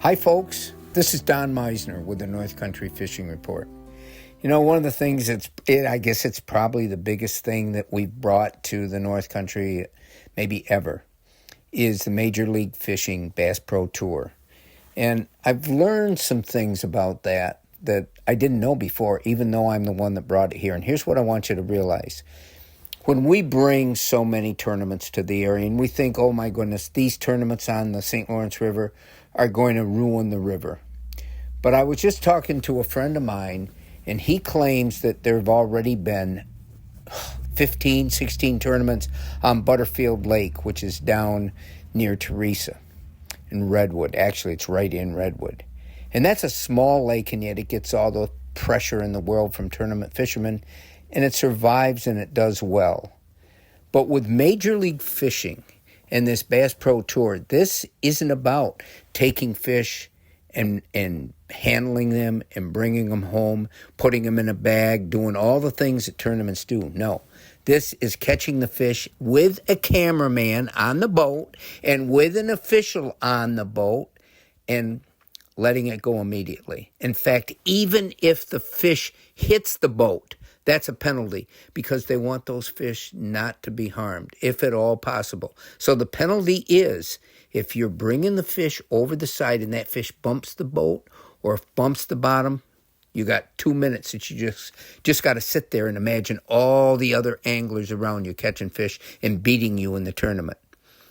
Hi folks, this is Don Meissner with the North Country Fishing Report. You know, one of the things I guess it's probably the biggest thing that we've brought to the North Country maybe ever is the Major League Fishing Bass Pro Tour. And I've learned some things about that I didn't know before, even though I'm the one that brought it here. And here's what I want you to realize. When we bring so many tournaments to the area and we think, oh my goodness, these tournaments on the St. Lawrence River are going to ruin the river. But I was just talking to a friend of mine, and he claims that there have already been 15, 16 tournaments on Butterfield Lake, which is down near Teresa in Redwood. Actually, it's right in Redwood. And that's a small lake, and yet it gets all the pressure in the world from tournament fishermen, and it survives and it does well. But with Major League Fishing and this Bass Pro Tour, this isn't about taking fish and handling them and bringing them home, putting them in a bag, doing all the things that tournaments do. No, this is catching the fish with a cameraman on the boat and with an official on the boat and letting it go immediately. In fact, even if the fish hits the boat, that's a penalty because they want those fish not to be harmed, if at all possible. So the penalty is if you're bringing the fish over the side and that fish bumps the boat or bumps the bottom, you got 2 minutes that you just got to sit there and imagine all the other anglers around you catching fish and beating you in the tournament.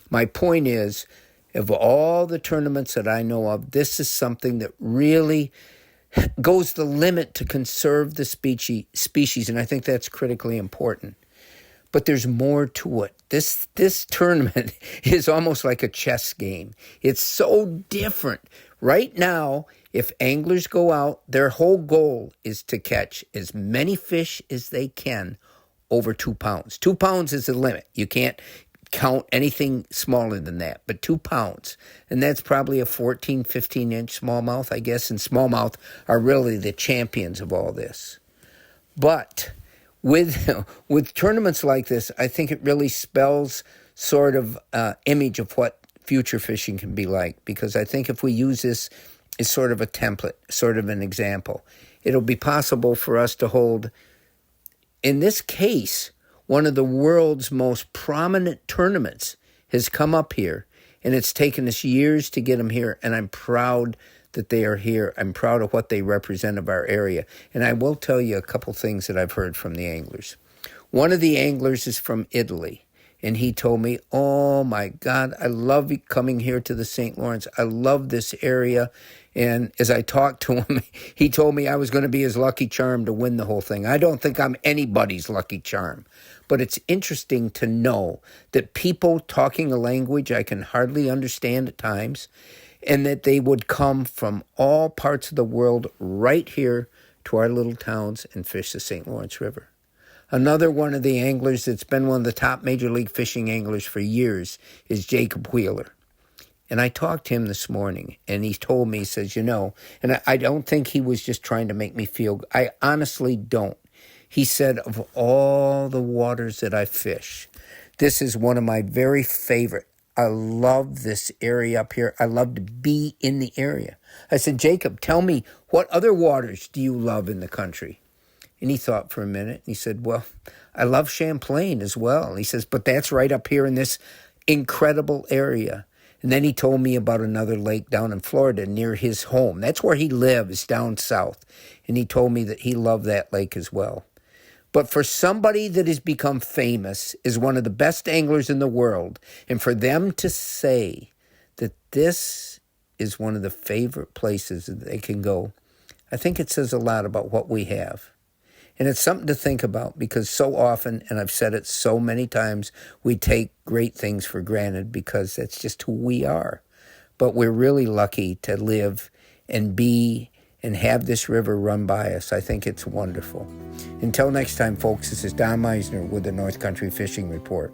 My point is, of all the tournaments that I know of, this is something that really goes the limit to conserve the species, and I think that's critically important. But there's more to it. This tournament is almost like a chess game. It's so different. Right now, if anglers go out, their whole goal is to catch as many fish as they can over 2 pounds. 2 pounds is the limit. You can't count anything smaller than that, but 2 pounds. And that's probably a 14, 15-inch smallmouth, I guess, and smallmouth are really the champions of all this. But with tournaments like this, I think it really spells sort of image of what future fishing can be like, because I think if we use this as sort of a template, sort of an example, it'll be possible for us to hold, in this case, one of the world's most prominent tournaments has come up here, and it's taken us years to get them here, and I'm proud that they are here. I'm proud of what they represent of our area. And I will tell you a couple things that I've heard from the anglers. One of the anglers is from Italy, and he told me, oh my God, I love coming here to the St. Lawrence. I love this area. And as I talked to him, he told me I was going to be his lucky charm to win the whole thing. I don't think I'm anybody's lucky charm. But it's interesting to know that people talking a language I can hardly understand at times, and that they would come from all parts of the world right here to our little towns and fish the St. Lawrence River. Another one of the anglers that's been one of the top Major League Fishing anglers for years is Jacob Wheeler. And I talked to him this morning, and he told me, he says, you know, and I don't think he was just trying to make me feel, I honestly don't. He said, of all the waters that I fish, this is one of my very favorite. I love this area up here. I love to be in the area. I said, Jacob, tell me, what other waters do you love in the country? And he thought for a minute. And he said, well, I love Champlain as well. And he says, but that's right up here in this incredible area. And then he told me about another lake down in Florida near his home. That's where he lives, down south. And he told me that he loved that lake as well. But for somebody that has become famous, is one of the best anglers in the world, and for them to say that this is one of the favorite places that they can go, I think it says a lot about what we have. And it's something to think about, because so often, and I've said it so many times, we take great things for granted because that's just who we are. But we're really lucky to live and be and have this river run by us. I think it's wonderful. Until next time, folks, this is Don Meissner with the North Country Fishing Report.